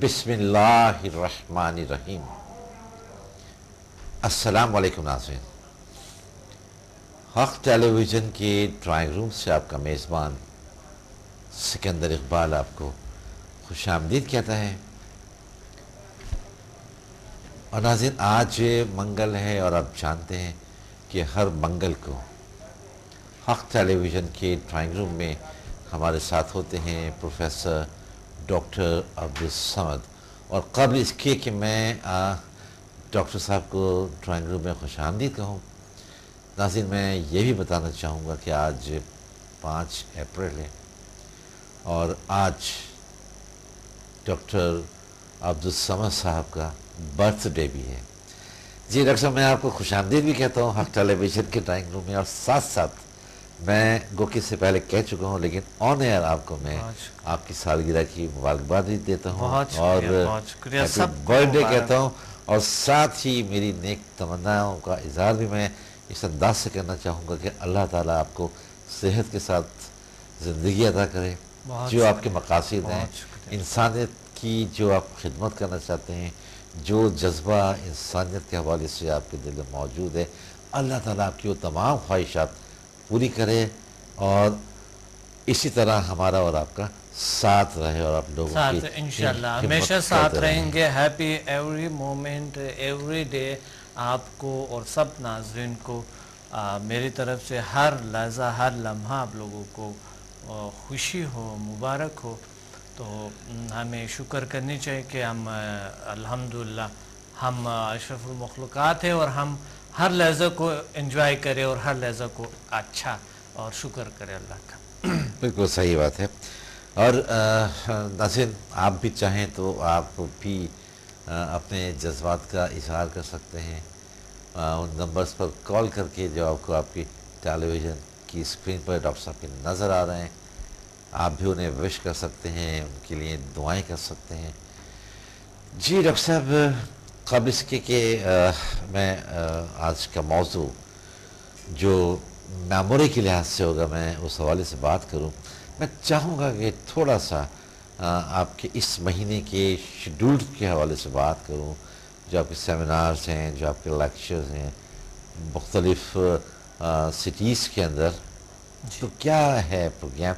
بسم اللہ الرحمن الرحیم۔ السلام علیکم ناظرین، حق ٹیلی ویژن کے ڈرائنگ روم سے آپ کا میزبان سکندر اقبال آپ کو خوش آمدید کہتا ہے۔ اور ناظرین، آج منگل ہے اور آپ جانتے ہیں کہ ہر منگل کو حق ٹیلی ویژن کے ڈرائنگ روم میں ہمارے ساتھ ہوتے ہیں پروفیسر ڈاکٹر عبدالصمد۔ اور قبل اس کے کہ میں ڈاکٹر صاحب کو ڈرائنگ روم میں خوش آمدید کہوں، ناظرین میں یہ بھی بتانا چاہوں گا کہ آج 5 اپریل ہے اور آج ڈاکٹر عبدالصمد صاحب کا برتھ ڈے بھی ہے۔ جی ڈاکٹر صاحب، میں آپ کو خوش آمدید بھی کہتا ہوں حق ٹیلی ویژن کے ڈرائنگ روم میں، اور ساتھ ساتھ میں گوکی سے پہلے کہہ چکا ہوں لیکن آن ایئر آپ کو میں آپ کی سالگرہ کی مبارکباد بھی دیتا ہوں اور ہیپی برتھ ڈے کہتا ہوں، اور ساتھ ہی میری نیک تمناؤں کا اظہار بھی میں اس انداز سے کرنا چاہوں گا کہ اللہ تعالیٰ آپ کو صحت کے ساتھ زندگی عطا کرے، جو آپ کے مقاصد ہیں، انسانیت کی جو آپ خدمت کرنا چاہتے ہیں، جو جذبہ انسانیت کے حوالے سے آپ کے دل میں موجود ہے، اللہ تعالیٰ آپ کی وہ تمام خواہشات پوری کرے اور اسی طرح ہمارا اور آپ کا ساتھ رہے اور آپ لوگوں کی انشاءاللہ ہمیشہ ساتھ رہیں گے۔ Happy every moment every day آپ کو اور سب ناظرین کو میری طرف سے ہر لحظہ ہر لمحہ آپ لوگوں کو خوشی ہو، مبارک ہو۔ تو ہمیں شکر کرنی چاہیے کہ ہم الحمدللہ ہم اشرف المخلوقات ہیں اور ہم ہر لحظہ کو انجوائے کریں اور ہر لحظہ کو اچھا اور شکر کرے اللہ کا۔ بالکل صحیح بات ہے۔ اور ناظرین، آپ بھی چاہیں تو آپ بھی اپنے جذبات کا اظہار کر سکتے ہیں ان نمبرز پر کال کر کے جو آپ کو آپ کی ٹیلی ویژن کی اسکرین پر ڈاکٹر صاحب کے نظر آ رہے ہیں۔ آپ بھی انہیں وش کر سکتے ہیں، ان کے لیے دعائیں کر سکتے ہیں۔ جی ڈاکٹر صاحب، قبل اس کے کہ میں آج کا موضوع جو میموری کے لحاظ سے ہوگا میں اس حوالے سے بات کروں، میں چاہوں گا کہ تھوڑا سا آپ کے اس مہینے کے شیڈول کے حوالے سے بات کروں، جو آپ کے سیمینارز ہیں، جو آپ کے لیکچرز ہیں مختلف سٹیز کے اندر، تو کیا ہے پروگرام؟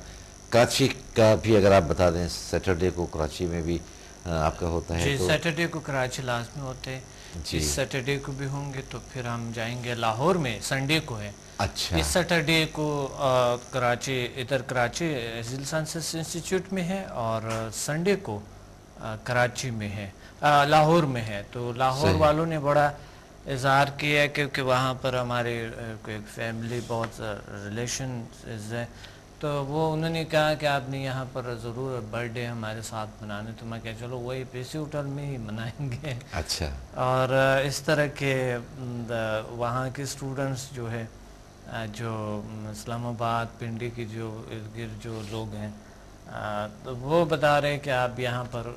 کراچی کا بھی اگر آپ بتا دیں، سیٹرڈے کو کراچی میں بھی آپ کا ہوتا ہے؟ جی تو سیٹرڈے کو کراچی لازمی ہوتے ہیں، اس سیٹرڈے کو بھی ہوں گے، تو پھر ہم جائیں گے لاہور میں، سنڈے کو ہے۔ اچھا، اس سیٹرڈے کو کراچی ادھر کراچی ہیلتھ سائنسز انسٹیٹیوٹ میں ہے اور سنڈے کو کراچی میں ہے، لاہور میں ہے۔ تو لاہور والوں نے بڑا اظہار کیا ہے کیونکہ وہاں پر ہمارے فیملی بہت ریلیشن ہے، تو وہ انہوں نے کہا کہ آپ نے یہاں پر ضرور برتھ ڈے ہمارے ساتھ منانے، تو میں کہا چلو وہی پیسی ہوٹل میں ہی منائیں گے۔ اچھا، اور اس طرح کے وہاں کے اسٹوڈنٹس جو ہے جو اسلام آباد پنڈی کی جو ارد گرد جو لوگ ہیں، تو وہ بتا رہے ہیں کہ آپ یہاں پر،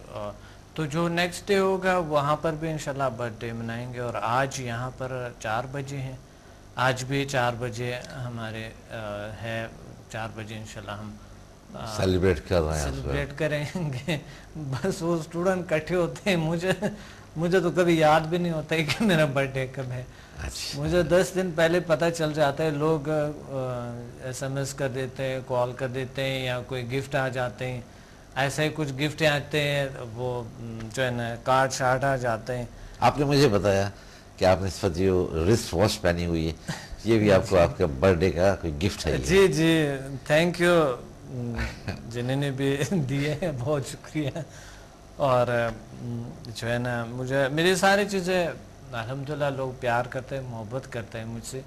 تو جو نیکسٹ ڈے ہوگا وہاں پر بھی انشاءاللہ برتھ ڈے منائیں گے۔ اور آج یہاں پر 4 بجے ہیں، آج بھی 4 بجے ہمارے ہے، 4 بجے انشاءاللہ ہم سیلیبریٹ کر رہے ہیں، سیلیبریٹ کریں گے۔ بس وہ اسٹوڈنٹ کٹھے ہوتے ہیں، مجھے تو کبھی یاد بھی نہیں ہوتا ہے کہ میرا برتھ ڈے کب ہے۔ مجھے 10 دن پہلے پتہ چل جاتا ہے، لوگ ایس ایم ایس کر دیتے ہیں، کال کر دیتے ہیں، یا کوئی گفٹ آ جاتے ہیں، ایسے ہی کچھ گفٹ آتے ہیں، وہ جو ہے نا کارڈ شارٹ آ جاتے ہیں۔ آپ نے مجھے بتایا کہ آپ نے اس وقت جو رسٹ واچ پہنی ہوئی ہے، یہ بھی آپ کو آپ کا برتھ ڈے کا کوئی گفٹ ہے؟ جی جی، تھینک یو جنہوں نے بھی دیے ہیں، بہت شکریہ۔ اور جو ہے نا مجھے میری ساری چیزیں الحمدللہ لوگ پیار کرتے ہیں، محبت کرتے ہیں مجھ سے۔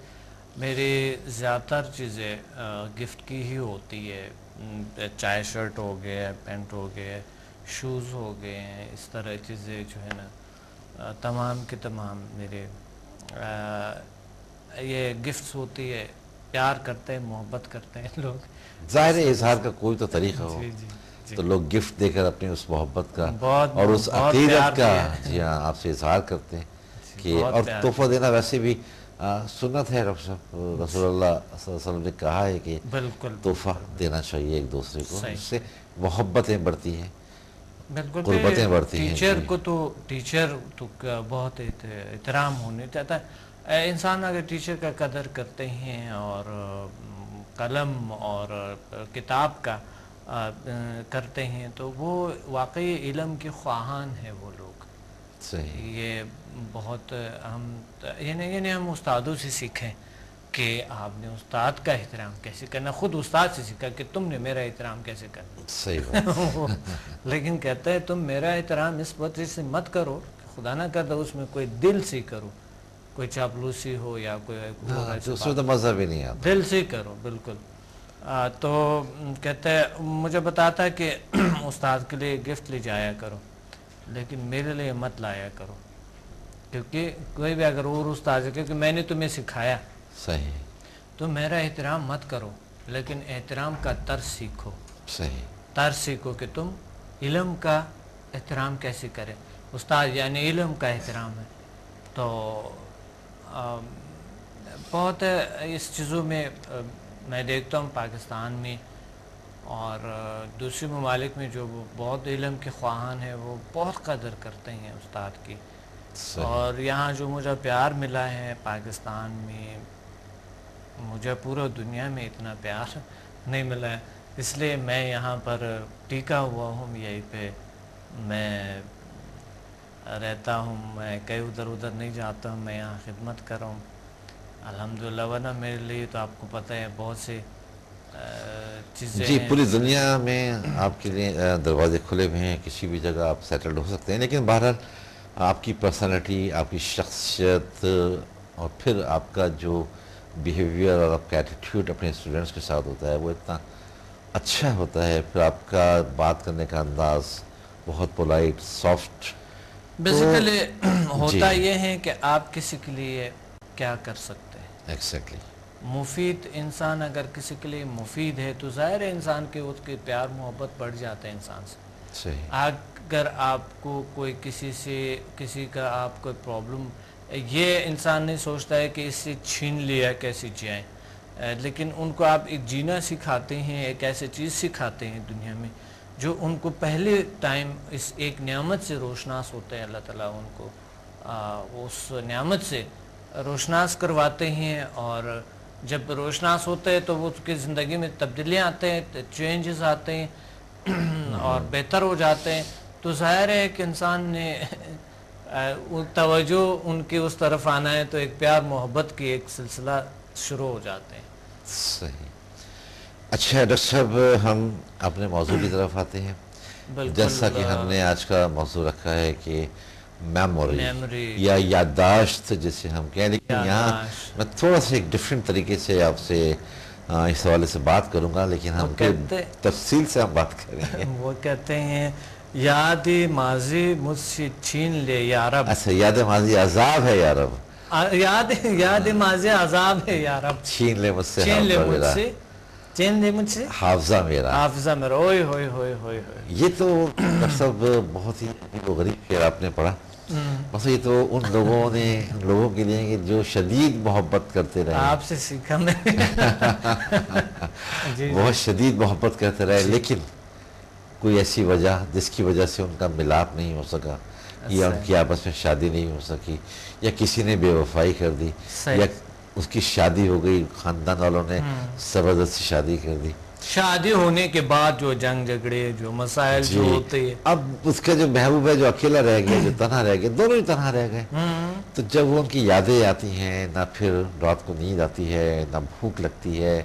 میری زیادہ تر چیزیں گفٹ کی ہی ہوتی ہے، چاہے شرٹ ہو گئے، پینٹ ہو گئے، شوز ہو گئے ہیں، اس طرح چیزیں جو ہے نا تمام کے تمام میرے یہ گفٹس ہوتی ہے، پیار کرتے ہیں، محبت کرتے ہیں لوگ۔ ظاہر اظہار کا کوئی تو طریقہ ہو، جی جی جی، تو لوگ گفٹ دے کر اپنی اس محبت کا بہت اور اس بہت عقیدت پیار کا دیا۔ جی ہاں آپ سے اظہار کرتے ہیں کہ بہت اور پیار تحفہ دینا ویسے بھی سنت ہے۔ ڈاکٹر صاحب، رسول اللہ صلی اللہ علیہ وسلم نے کہا ہے کہ بالکل تحفہ دینا چاہیے ایک دوسرے کو، صحیح اس سے محبتیں بڑھتی ہیں بالکل قربتیں بڑھتی ہیں. ٹیچر کو تو بہت احترام ہونے چاہتا ہے. انسان اگر ٹیچر کا قدر کرتے ہیں اور قلم اور کتاب کا کرتے ہیں تو وہ واقعی علم کے خواہان ہیں وہ لوگ. صحیح. یہ بہت یعنی ہم استادوں سے سیکھیں کہ آپ نے استاد کا احترام کیسے کرنا. خود استاد سے سیکھا کہ تم نے میرا احترام کیسے کرنا. صحیح بات. لیکن کہتا ہے تم میرا احترام اس وجہ سے مت کرو، خدا نہ کرتا اس میں کوئی دل سے کرو، کوئی چاپلوسی ہو یا کوئی اس میں تو مزہ بھی نہیں آتا. دل سے کرو. بالکل. تو کہتا ہے مجھے بتاتا ہے کہ استاد کے لیے گفٹ لے جایا کرو لیکن میرے لیے مت لایا کرو، کیونکہ کوئی بھی اگر اور استاد ہے کیونکہ میں نے تمہیں سکھایا. صحیح. تو میرا احترام مت کرو لیکن احترام کا طرز سیکھو. صحیح. طرز سیکھو کہ تم علم کا احترام کیسے کریں. استاد یعنی علم کا احترام ہے. تو بہت اس چیزوں میں میں دیکھتا ہوں پاکستان میں اور دوسرے ممالک میں جو بہت علم کے خواہان ہیں وہ بہت قدر کرتے ہیں استاد کی. اور یہاں جو مجھے پیار ملا ہے پاکستان میں، مجھے پورا دنیا میں اتنا پیار نہیں ملا ہے، اس لیے میں یہاں پر ٹکا ہوا ہوں. یہیں پہ میں رہتا ہوں، میں کہیں ادھر نہیں جاتا ہوں، میں یہاں خدمت کر رہا ہوں الحمدللہ. ورنہ میرے لیے تو آپ کو پتہ ہے بہت سے چیزیں جی ہیں. پوری دنیا میں آپ کے لیے دروازے کھلے ہوئے ہیں، کسی بھی جگہ آپ سیٹلڈ ہو سکتے ہیں. لیکن بہرحال آپ کی پرسنالٹی، آپ کی شخصیت اور پھر آپ کا جو بیہیویئر اور آپ کا ایٹیٹیوڈ اپنے اسٹوڈنٹس کے ساتھ ہوتا ہے وہ اتنا اچھا ہوتا ہے. پھر آپ کا بات کرنے کا انداز بہت پولائٹ، سافٹ. بیسیکلی ہوتا یہ ہے کہ آپ کسی کے لیے کیا کر سکتے ہیں. ایگزیکٹلی. مفید انسان اگر کسی کے لیے مفید ہے تو ظاہر ہے انسان کے اس کے پیار محبت بڑھ جاتا ہے انسان سے. صحیح. اگر آپ کو کوئی کسی کا آپ کوئی پرابلم، یہ انسان نہیں سوچتا ہے کہ اس سے چھین لیا کیسے جائیں، لیکن ان کو آپ ایک جینا سکھاتے ہیں، ایک ایسی چیز سکھاتے ہیں دنیا میں جو ان کو پہلے ٹائم اس ایک نعمت سے روشناس ہوتا ہے. اللہ تعالیٰ ان کو اس نعمت سے روشناس کرواتے ہیں اور جب روشناس ہوتے ہیں تو وہ اس کی زندگی میں تبدیلیاں آتے ہیں، چینجز آتے ہیں اور بہتر ہو جاتے ہیں. تو ظاہر ہے کہ انسان نے توجہ ان کی اس طرف آنا ہے تو ایک پیار محبت کی ایک سلسلہ شروع ہو جاتے ہیں. صحیح. اچھا ڈاکٹر صاحب، ہم اپنے موضوع کی طرف آتے ہیں. جیسا کہ ہم نے آج کا موضوع رکھا ہے کہ میموری یا یادداشت جسے ہم کہیں، لیکن یہاں میں تھوڑا سا ایک ڈیفرنٹ طریقے سے آپ سے اس حوالے سے بات کروں گا، لیکن ہم تفصیل سے ہم بات کریں گے. وہ کہتے ہیں یاد ماضی مجھ سے چھین لے یا رب. اچھا، یاد ماضی عذاب ہے یا رب. یاد ماضی عذاب ہے یا رب. چھین لے مجھ سے حافظہ میرا. حافظہ میرا. اوئے ہوئے ہوئے ہوئے. یہ تو سب بہت ہی غریب شعر آپ نے پڑھا. بس یہ تو ان لوگوں کے لیے کہ جو شدید محبت کرتے رہے. آپ سے سیکھا میں. بہت شدید محبت کرتے رہے لیکن کوئی ایسی وجہ جس کی وجہ سے ان کا ملاپ نہیں ہو سکا، یا ان کی آپس میں شادی نہیں ہو سکی، یا کسی نے بے وفائی کر دی، یا اس کی شادی ہو گئی، خاندان والوں نے زبردستی شادی کر دی. شادی ہونے کے بعد جو جنگ جھگڑے، جو مسائل جو ہوتے ہیں، اب اس کا جو محبوب ہے جو اکیلا رہ گیا، جو تنہا رہ گیا، دونوں ہی تنہا رہ گئے. تو جب وہ ان کی یادیں آتی ہیں، نہ پھر رات کو نیند آتی ہے، نہ بھوک لگتی ہے،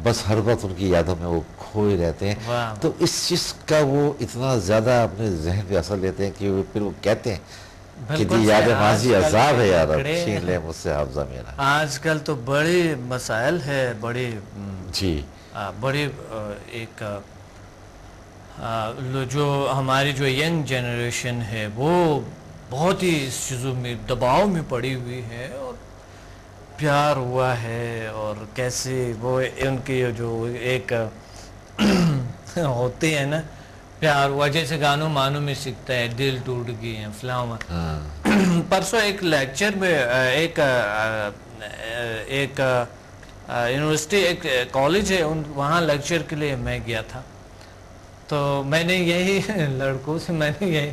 بس ہر وقت ان کی یادوں میں وہ کھوئے رہتے ہیں. تو اس چیز کا وہ اتنا زیادہ اپنے ذہن پہ اثر لیتے ہیں کہ پھر وہ کہتے ہیں کہ یاد ماضی عذاب ہے یا رب، چھین لے مجھ سے حافظہ میرا. آج کل تو بڑے مسائل ہے، بڑے بڑے ایک جو ہماری جو ینگ جنریشن ہے وہ بہت ہی اس چیزوں میں دباؤ میں پڑی ہوئی ہے، اور پیار ہوا ہے اور کیسے وہ ان کی جو ایک ہوتے ہیں نا، پیار ہوا جیسے گانوں مانوں میں سیکھتا ہے، دل ٹوٹ گئے ہیں فلاں. پرسوں ایک لیکچر میں ایک یونیورسٹی، ایک کالج ہے، وہاں لیکچر کے لیے میں گیا تھا. تو میں نے یہی لڑکوں سے میں نے یہی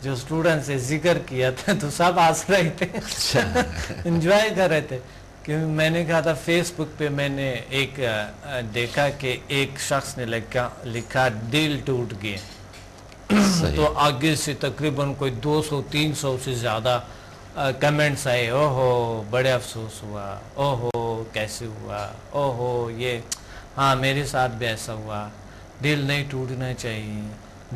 جو اسٹوڈنٹ سے ذکر کیا تھا تو سب ہنس رہے تھے انجوائے کر رہے تھے کہ میں نے کہا تھا فیس بک پہ میں نے ایک دیکھا کہ ایک شخص نے لکھا دل ٹوٹ گیا تو آگے سے تقریباً کوئی 200-300 سے زیادہ کمنٹس آئے، او ہو بڑے افسوس ہوا، او ہو کیسے ہوا، او ہو یہ ہاں میرے ساتھ بھی ایسا ہوا، دل نہیں ٹوٹنا چاہیے،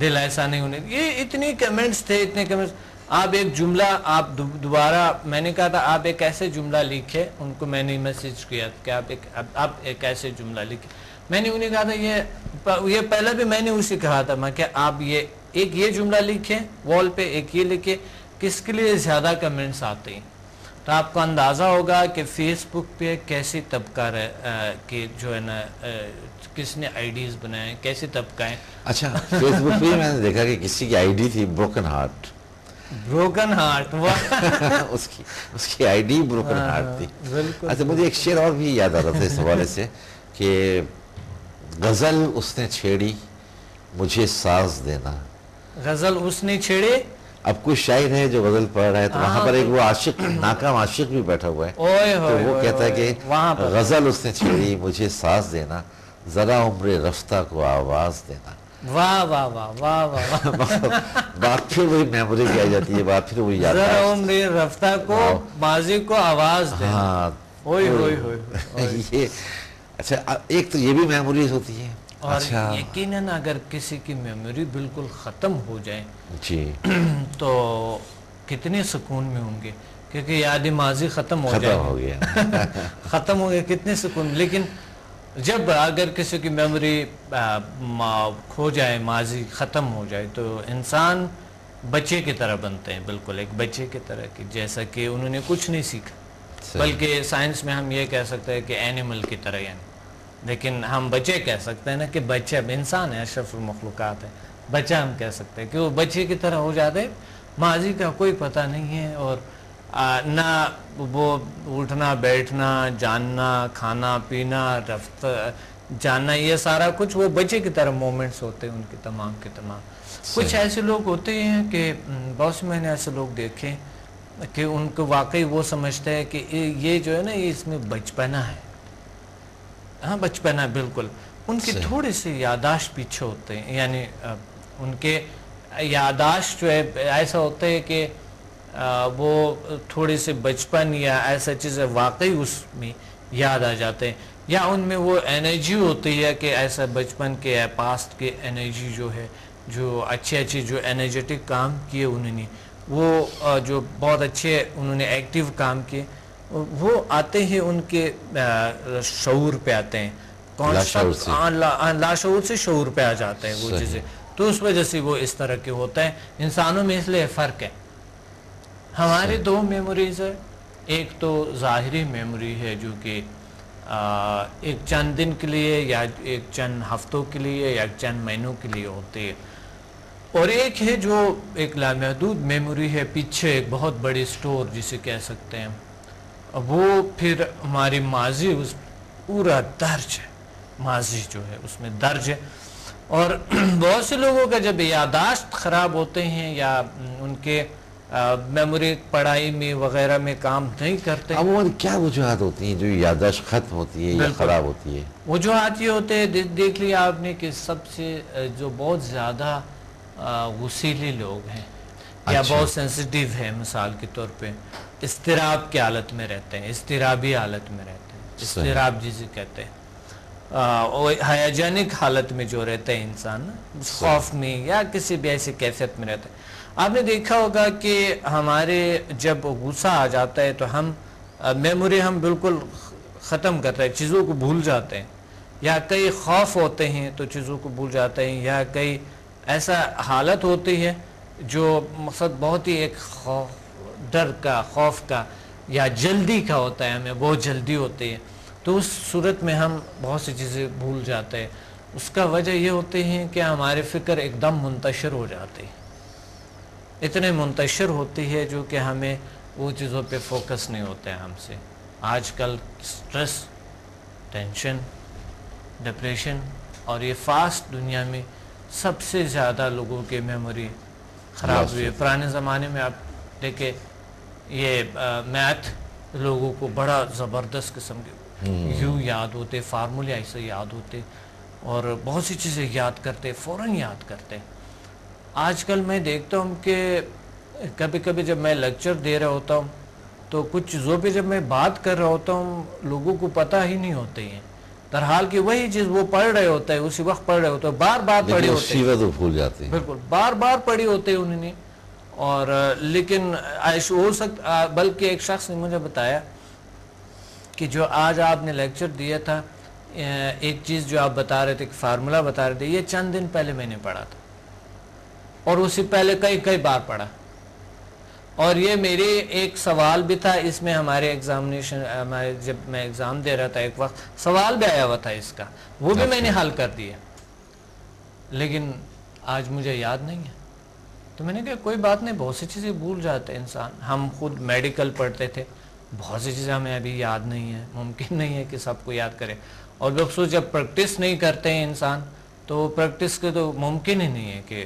دل ایسا نہیں ہونے، یہ اتنی کمنٹس تھے، اتنے کمنٹس. آپ ایک جملہ آپ دوبارہ میں نے کہا تھا آپ ایک ایسے جملہ لکھے، ان کو میں نے میسج کیا کہ آپ ایک ایسے جملہ لکھے. میں نے انہیں کہا تھا یہ پہلے بھی میں نے اسے کہا تھا میں کہ آپ یہ جملہ لکھیں وال پہ، ایک یہ لکھے، کس کے لیے زیادہ کمنٹس آتے ہیں تو آپ کو اندازہ ہوگا کہ فیس بک پہ کیسی طبقہ کہ جو ہے نا کس نے آئی ڈیز بنائے، کیسے طبقہ ہیں. اچھا فیس بک پہ میں نے دیکھا کہ کسی کی آئی ڈی تھی بروکن ہارٹ. بروکن ہارٹ اس کی آئی ڈی بروکن ہارٹ تھی. اچھا مجھے ایک شعر اور بھی یاد آ رہا تھا اس حوالے سے کہ غزل اس نے چھیڑی مجھے ساز دینا. غزل اس نے چھیڑے. اب کوئی شاعر ہے جو غزل پڑھ رہا ہے تو وہاں پر ایک وہ عاشق ناکام عاشق بھی بیٹھا ہوا ہے تو وہ کہتا ہے کہ غزل اس نے چھیڑی مجھے ساز دینا، ذرا عمر رفتہ کو آواز دینا. واہ واہ واہ واہ واہ. بات پھر وہی میموری کی آ جاتی ہے، بات پھر وہی یاد ذرا عمر رفتہ کو ماضی کو آواز دینا. ہاں یہ اچھا ایک تو یہ بھی میموریز ہوتی ہیں. اور یقیناً اگر کسی کی میموری بالکل ختم ہو جائے جی تو کتنے سکون میں ہوں گے، کیونکہ یاد ماضی ختم ہو گیا ختم ہو گیا کتنے سکون. لیکن جب اگر کسی کی میموری کھو جائے، ماضی ختم ہو جائے تو انسان بچے کی طرح بنتے ہیں، بالکل ایک بچے کی طرح کی، جیسا کہ انہوں نے کچھ نہیں سیکھا. بلکہ سائنس میں ہم یہ کہہ سکتے ہیں کہ اینیمل کی طرح، یعنی لیکن ہم بچے کہہ سکتے ہیں نا کہ بچہ انسان ہے، اشرف المخلوقات ہے، بچہ ہم کہہ سکتے ہیں کہ وہ بچے کی طرح ہو جاتے، ماضی کا کوئی پتہ نہیں ہے اور نہ وہ اٹھنا بیٹھنا جاننا کھانا پینا جاننا یہ سارا کچھ وہ بچے کی طرح مومنٹس ہوتے ہیں ان کے تمام کے تمام. کچھ ایسے لوگ ہوتے ہیں کہ بہت سے میں نے ایسے لوگ دیکھے کہ ان کو واقعی وہ سمجھتے ہیں کہ یہ جو ہے نا یہ اس میں بچپنا ہے. ہاں بچپنا بالکل. ان کی تھوڑی سی یاداشت پیچھے ہوتے ہیں، یعنی ان کے یاداشت جو ہے ایسا ہوتا ہے کہ وہ تھوڑے سے بچپن یا ایسا چیزیں واقعی اس میں یاد آ جاتے ہیں، یا ان میں وہ انرجی ہوتی ہے کہ ایسا بچپن کے یا پاسٹ کے انرجی جو ہے، جو اچھے جو انرجیٹک کام کیے انہوں نے، وہ جو بہت اچھے انہوں نے ایکٹیو کام کیے، وہ آتے ہیں ان کے شعور پہ آتے ہیں، لاشعور سے شعور پہ آ جاتے ہیں وہ چیزیں. تو اس وجہ سے وہ اس طرح کے ہوتا ہے. انسانوں میں اس لیے فرق ہے. ہماری دو میموریز ہے، ایک تو ظاہری میموری ہے جو کہ ایک چند دن کے لیے یا ایک چند ہفتوں کے لیے یا چند مہینوں کے لیے ہوتی ہے، اور ایک ہے جو ایک لامحدود میموری ہے، پیچھے ایک بہت بڑی سٹور جسے کہہ سکتے ہیں. وہ پھر ہماری ماضی اس پورا درج ہے، ماضی جو ہے اس میں درج ہے. اور بہت سے لوگوں کا جب یاداشت خراب ہوتے ہیں یا ان کے میموری پڑھائی میں وغیرہ میں کام نہیں کرتے، اب وہ کیا وجوہات ہوتی ہیں جو یاداشت ختم ہوتی ہے یا خراب ہوتی ہے؟ وجوہات یہ ہوتے ہیں، دیکھ لیا آپ نے کہ سب سے جو بہت زیادہ غصیلے لوگ ہیں یا بہت سینسیٹیو ہیں، مثال کے طور پہ اضطراب کی حالت میں رہتے ہیں، اضطرابی حالت میں رہتے ہیں، اضطراب جسے کہتے ہیں، ہیجانک حالت میں جو رہتے ہیں انسان، خوف میں یا کسی بھی ایسی کیفیت میں رہتے ہیں. آپ نے دیکھا ہوگا کہ ہمارے جب غصہ آ جاتا ہے تو ہم میموری ہم بالکل ختم کرتے ہیں، چیزوں کو بھول جاتے ہیں، یا کئی خوف ہوتے ہیں تو چیزوں کو بھول جاتے ہیں، یا کئی ایسا حالت ہوتی ہے جو مقصد بہت ہی ایک ڈر کا، خوف کا یا جلدی کا ہوتا ہے، ہمیں بہت جلدی ہوتی ہے، تو اس صورت میں ہم بہت سی چیزیں بھول جاتے ہیں. اس کا وجہ یہ ہوتی ہے کہ ہمارے فکر ایک دم منتشر ہو جاتی ہے، اتنے منتشر ہوتی ہے جو کہ ہمیں وہ چیزوں پہ فوکس نہیں ہوتے ہیں ہم سے. آج کل سٹریس، ٹینشن، ڈپریشن اور یہ فاسٹ دنیا میں سب سے زیادہ لوگوں کی میموری خراب ہوئی ہے. پرانے زمانے میں آپ دیکھیں یہ میتھ لوگوں کو بڑا زبردست قسم کے یوں یاد ہوتے, فارمولے ایسے یاد ہوتے اور بہت سی چیزیں یاد کرتے, فوراً یاد کرتے. آج کل میں دیکھتا ہوں کہ کبھی کبھی جب میں لیکچر دے رہا ہوتا ہوں تو کچھ چیزوں پہ جب میں بات کر رہا ہوتا ہوں لوگوں کو پتہ ہی نہیں ہوتے ہیں, درحال کہ وہی چیز وہ پڑھ رہے ہوتے ہیں, اسی وقت پڑھ رہے ہوتے ہیں, بار بار پڑھی ہوتے ہیں, تو بھول جاتے ہیں, بالکل بار بار پڑھی ہوتے ہیں انہوں نے. اور لیکن ہو سکتا, بلکہ ایک شخص نے مجھے بتایا کہ جو آج آپ نے لیکچر دیا تھا, ایک چیز جو آپ بتا رہے تھے, فارمولا بتا رہے تھے, یہ چند دن پہلے میں نے پڑھا تھا اور اس سے پہلے کئی بار پڑھا. اور یہ میرے ایک سوال بھی تھا اس میں, ہمارے ایگزامینیشن, ہمارے جب میں ایگزام دے رہا تھا ایک وقت سوال بھی آیا ہوا تھا اس کا, وہ بھی میں نے حل کر دیا, لیکن آج مجھے یاد نہیں ہے. تو میں نے کہا کوئی بات نہیں, بہت سی چیزیں بھول جاتے انسان. ہم خود میڈیکل پڑھتے تھے, بہت سی چیزیں ہمیں ابھی یاد نہیں ہیں, ممکن نہیں ہے کہ سب کو یاد کرے. اور بخصوص جب پریکٹس نہیں کرتے ہیں انسان تو پریکٹس کے تو ممکن ہی نہیں ہے کہ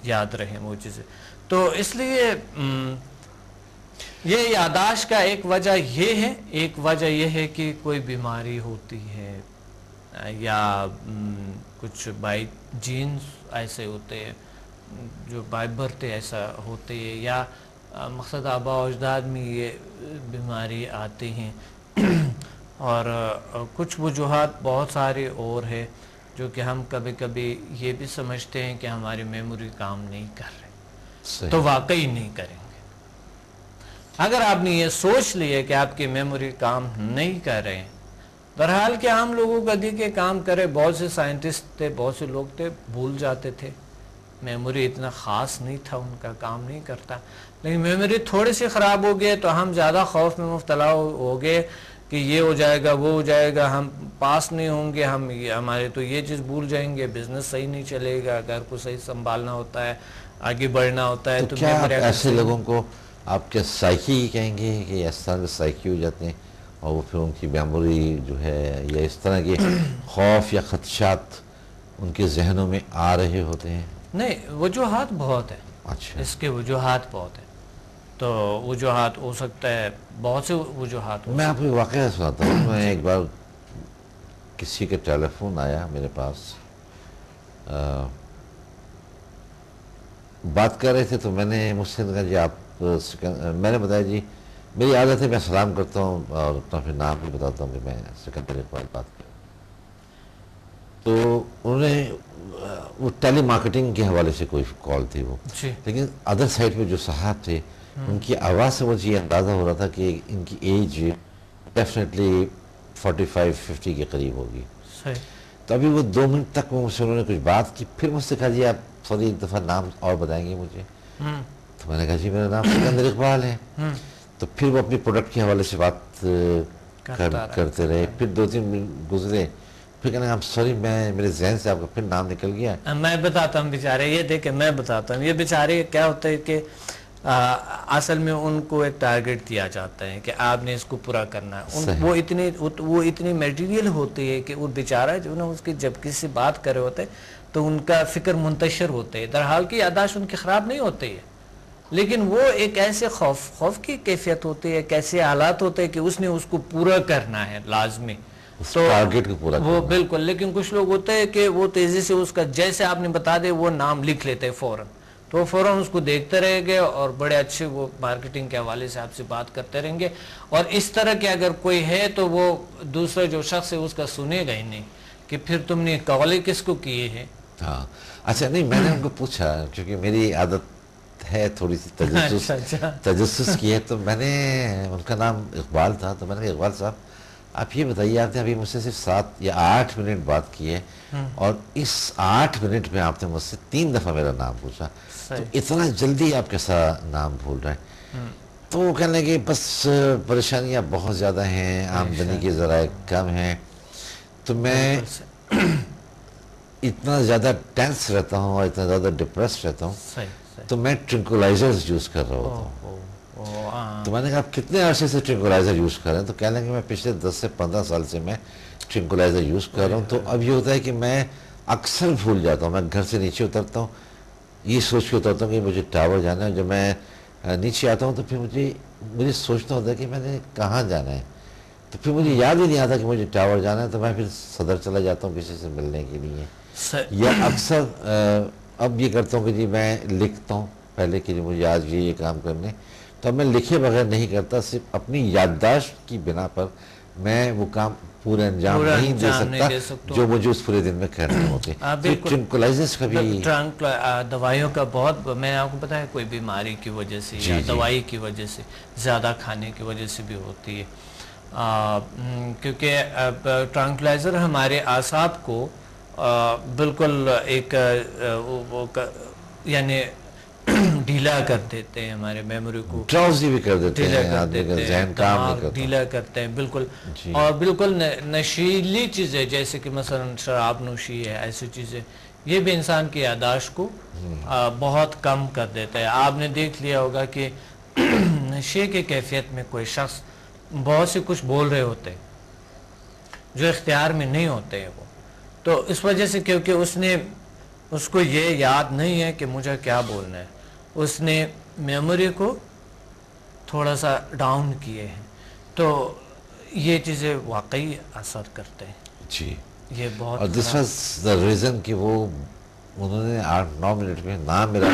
یاد رہیں وہ چیزیں. تو اس لیے یہ یاداشت کا ایک وجہ یہ ہے کہ کوئی بیماری ہوتی ہے یا کچھ بائی جینز ایسے ہوتے ہیں جو بائی برتھ ایسا ہوتے ہیں, یا مقصد آبا و اجداد میں یہ بیماری آتی ہیں. اور کچھ وجوہات بہت سارے اور ہیں جو کہ ہم کبھی کبھی یہ بھی سمجھتے ہیں کہ ہماری میموری کام نہیں کر رہی, تو واقعی نہیں کریں گے. اگر آپ نے یہ سوچ لیا کہ آپ کی میموری کام نہیں کر رہے ہیں, درحال کہ عام لوگوں کا دیکھے کام کرے, بہت سے سائنٹسٹ تھے, بہت سے لوگ تھے, بھول جاتے تھے, میموری اتنا خاص نہیں تھا, ان کا کام نہیں کرتا. لیکن میموری تھوڑی سی خراب ہو گئی تو ہم زیادہ خوف میں مبتلا ہو گئے کہ یہ ہو جائے گا, وہ ہو جائے گا, ہم پاس نہیں ہوں گے, ہمارے تو یہ چیز بھول جائیں گے, بزنس صحیح نہیں چلے گا, گھر کو صحیح سنبھالنا ہوتا ہے, آگے بڑھنا ہوتا ہے. تو کیا آپ ایسے لوگوں کو آپ کے سائیکی کہیں گے کہ اس طرح کے سائیکی ہو جاتے ہیں اور وہ پھر ان کی میموری جو ہے یا اس طرح کے خوف یا خدشات ان کے ذہنوں میں آ رہے ہوتے ہیں؟ نہیں, وجوہات بہت ہیں. اچھا, اس کے وجوہات بہت ہیں. تو وجوہات ہو سکتا ہے, بہت سے وجوہات. میں آپ کو واقعہ سناتا ہوں. میں ایک بار کسی کا ٹیلی فون آیا میرے پاس, بات کر رہے تھے تو میں نے مجھ سے کہا جی آپ, میں نے بتایا جی میری عادت ہے میں سلام کرتا ہوں اور اپنا پھر نام بھی بتاتا ہوں کہ میں سکندر اقبال بات کر رہا ہوں. تو انہوں نے وہ ٹیلی مارکیٹنگ کے حوالے سے کوئی کال تھی وہ, لیکن ادر سائڈ پہ جو صاحب تھے ان کی آواز سے مجھے یہ اندازہ ہو رہا تھا کہ ان کی ایج ڈیفینیٹلی 45-50 کے قریب ہوگی. تو ابھی وہ 2 منٹ تک مجھ سے انہوں نے کچھ بات کی, پھر مجھ سے کہا جی آپ سوری ایک دفعہ نام اور بتائیں گے مجھے. تو میں نے کہا جی میرا نام سکندر اقبال ہے. تو پھر وہ اپنی پروڈکٹ کے حوالے سے بات کرتے رہے, پھر 2-3 منٹ گزرے, پھر کہنے ہم سوری میرے ذہن سے آپ کا پھر نام نکل گیا. میں بتاتا ہوں بیچارے, یہ دیکھیں میں بتاتا ہوں, یہ بیچارے کیا ہوتا ہے کہ اصل میں ان کو ایک ٹارگٹ دیا جاتا ہے کہ آپ نے اس کو پورا کرنا ہے. وہ اتنی میٹیریل ہوتی ہے کہ وہ بیچارہ جو نا اس کی جب کسی سے بات کر رہے ہوتے تو ان کا فکر منتشر ہوتے ہے, درحال کی یاداشت ان کی خراب نہیں ہوتی ہے, لیکن وہ ایک ایسے خوف کی کیفیت ہوتی ہے, کیسے حالات ہوتے ہیں کہ اس نے اس کو پورا کرنا ہے لازمی, تو وہ بالکل. لیکن کچھ لوگ ہوتے ہیں کہ وہ تیزی سے اس کا جیسے آپ نے بتا دے وہ نام لکھ لیتے ہیں فوراً, تو وہ فوراً اس کو دیکھتے رہیں گے اور بڑے اچھے وہ مارکیٹنگ کے حوالے سے آپ سے بات کرتے رہیں گے. اور اس طرح کے اگر کوئی ہے تو وہ دوسرا جو شخص ہے اس کا سنے گا ہی نہیں کہ پھر تم نے کالے کس کو کیے ہیں. ہاں اچھا, نہیں میں نے ان کو پوچھا کیونکہ میری عادت ہے تھوڑی سی تجسس کی ہے, تو میں نے ان کا نام اقبال تھا, تو میں نے کہا اقبال صاحب آپ یہ بتائیے آپ نے ابھی مجھ سے صرف 7 یا 8 منٹ بات کی ہے اور اس 8 منٹ میں آپ نے مجھ سے 3 دفعہ میرا نام پوچھا, تو اتنا جلدی آپ کیسا نام بھول رہے ہیں؟ تو وہ کہنے لگے بس پریشانیاں بہت زیادہ ہیں, آمدنی کے ذرائع کم ہیں, تو میں اتنا زیادہ ٹینس رہتا ہوں اور اتنا زیادہ ڈپریس رہتا ہوں, تو میں ٹرنکولائزرز یوز کر رہا ہوتا ہوں. تو میں نے کہا آپ کتنے عرصے سے ٹرنکولائزر یوز کر رہے ہیں؟ تو کہنے لگے میں پچھلے 10 سے 15 سال سے میں ٹرنکولائزر یوز کر رہا ہوں. تو اب یہ ہوتا ہے کہ میں اکثر بھول جاتا ہوں. میں گھر سے نیچے اترتا ہوں یہ سوچ کے اترتا ہوں کہ مجھے ٹاور جانا ہے. جب میں نیچے آتا ہوں تو پھر مجھے سوچنا ہوتا ہے کہ میں نے کہاں جانا ہے. تو پھر مجھے یاد ہی نہیں آتا کہ مجھے ٹاور جانا ہے. تو میں پھر صدر چلا جاتا ہوں کسی سے ملنے کے لیے. یا اکثر اب یہ کرتا ہوں کہ جی میں لکھتا ہوں پہلے کہ مجھے آج یہ کام کرنے. تو اب میں لکھے بغیر نہیں کرتا, صرف اپنی یادداشت کی بنا پر میں وہ کام پورا انجام نہیں دے سکتا جو مجھے اس پورے دن میں کرنے ہوتے. ٹرنکولائزرز کا بھی دوائیوں کا بہت, میں آپ کو پتا ہے کوئی بیماری کی وجہ سے یا دوائی کی وجہ سے, زیادہ کھانے کی وجہ سے بھی ہوتی ہے. کیونکہ ٹرانکلائزر ہمارے اعصاب کو بالکل ایک یعنی ڈھیلا کر دیتے ہیں, ہمارے میموری کو ڈراؤزی بھی کر دیتے ہیں, ذہن کام نہیں کرتا, ڈھیلا کرتے ہیں بالکل. اور بالکل نشیلی چیزیں جیسے کہ مثلا شراب نوشی ہے, ایسی چیزیں یہ بھی انسان کی یادداشت کو بہت کم کر دیتا ہے. آپ نے دیکھ لیا ہوگا کہ نشے کی کیفیت میں کوئی شخص بہت سے کچھ بول رہے ہوتے جو اختیار میں نہیں ہوتے ہیں وہ, تو اس وجہ سے کیونکہ اس کو یہ یاد نہیں ہے کہ مجھے کیا بولنا ہے, اس نے میموری کو تھوڑا سا ڈاؤن کیے ہیں, تو یہ چیزیں واقعی اثر کرتے ہیں. جی یہ بہت, اور دس واز دا ریزن کہ وہ انہوں نے 8-9 منٹ میں نام میرا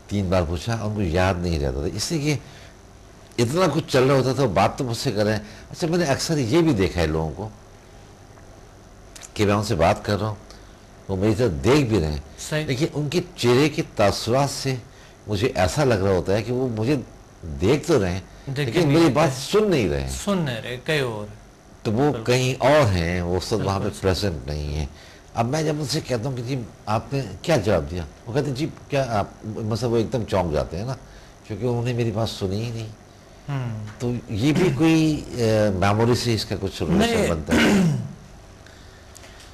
3 بار پوچھا, ان کو یاد نہیں رہتا تھا, اس لیے کہ اتنا کچھ چل رہا ہوتا تھا. بات تو مجھ سے کریں. اچھا میں نے اکثر یہ بھی دیکھا ہے لوگوں کو کہ میں ان سے بات کر رہا ہوں, وہ میری طرف دیکھ بھی رہے ہیں, لیکن ان کے چہرے کے تاثرات سے مجھے ایسا لگ رہا ہوتا ہے کہ وہ مجھے دیکھ تو رہے ہیں لیکن میری بات سن نہیں رہے, کئی اور تو وہ کہیں اور ہیں, وہ سب وہاں پہ پریزنٹ نہیں ہیں. اب میں جب ان سے کہتا ہوں کہ جی آپ نے کیا جواب دیا, وہ کہتے ہیں جی کیا آپ, مثلا وہ ایک دم چونک جاتے ہیں نا, کیونکہ انہوں نے میری بات سنی ہی نہیں. تو یہ بھی کوئی میموری سے اس کا کچھ ریلیشن بنتا ہے؟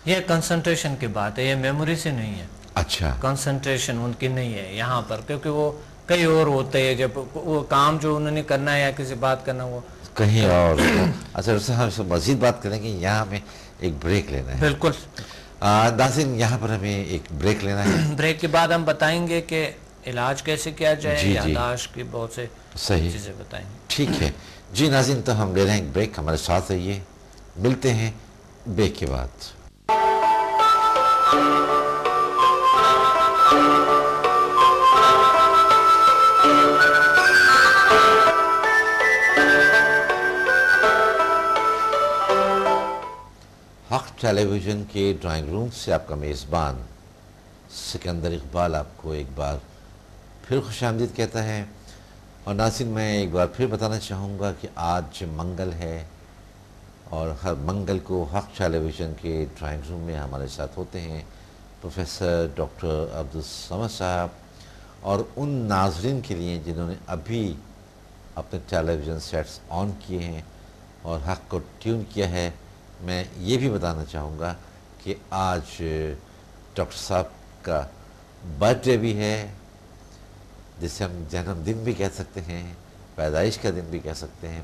یہ کنسنٹریشن کی بات ہے, یہ میموری سے نہیں ہے. اچھا, کنسنٹریشن ان کی نہیں ہے یہاں پر, کیونکہ وہ کئی اور ہوتے ہیں. جب وہ کام جو انہوں نے کرنا ہے یا کسی بات کرنا وہ کہیں اور. اچھا ہم مزید بات کریں گے, یہاں ہمیں ایک بریک لینا ہے. بالکل ناظرین, یہاں پر ہمیں ایک بریک لینا ہے. بریک کے بعد ہم بتائیں گے کہ علاج کیسے کیا جائے, یادداشت کی بہت سے چیزیں بتائیں گے. ٹھیک ہے جی ناظرین, تو ہم لے رہے ہیں ایک بریک, ہمارے ساتھ رہیے, ملتے ہیں بریک کے بعد. حق ٹیلی ویژن کے ڈرائنگ روم سے آپ کا میزبان سکندر اقبال آپ کو ایک بار پھر خوش آمدید کہتا ہے. اور ناظرین, میں ایک بار پھر بتانا چاہوں گا کہ آج منگل ہے, اور ہر منگل کو حق ٹیلی ویژن کے ڈرائنگ روم میں ہمارے ساتھ ہوتے ہیں پروفیسر ڈاکٹر عبدالصمد صاحب. اور ان ناظرین کے لیے جنہوں نے ابھی اپنے ٹیلی ویژن سیٹس آن کیے ہیں اور حق کو ٹیون کیا ہے, میں یہ بھی بتانا چاہوں گا کہ آج ڈاکٹر صاحب کا برتھ ڈے بھی ہے, جسے ہم جنم دن بھی کہہ سکتے ہیں, پیدائش کا دن بھی کہہ سکتے ہیں.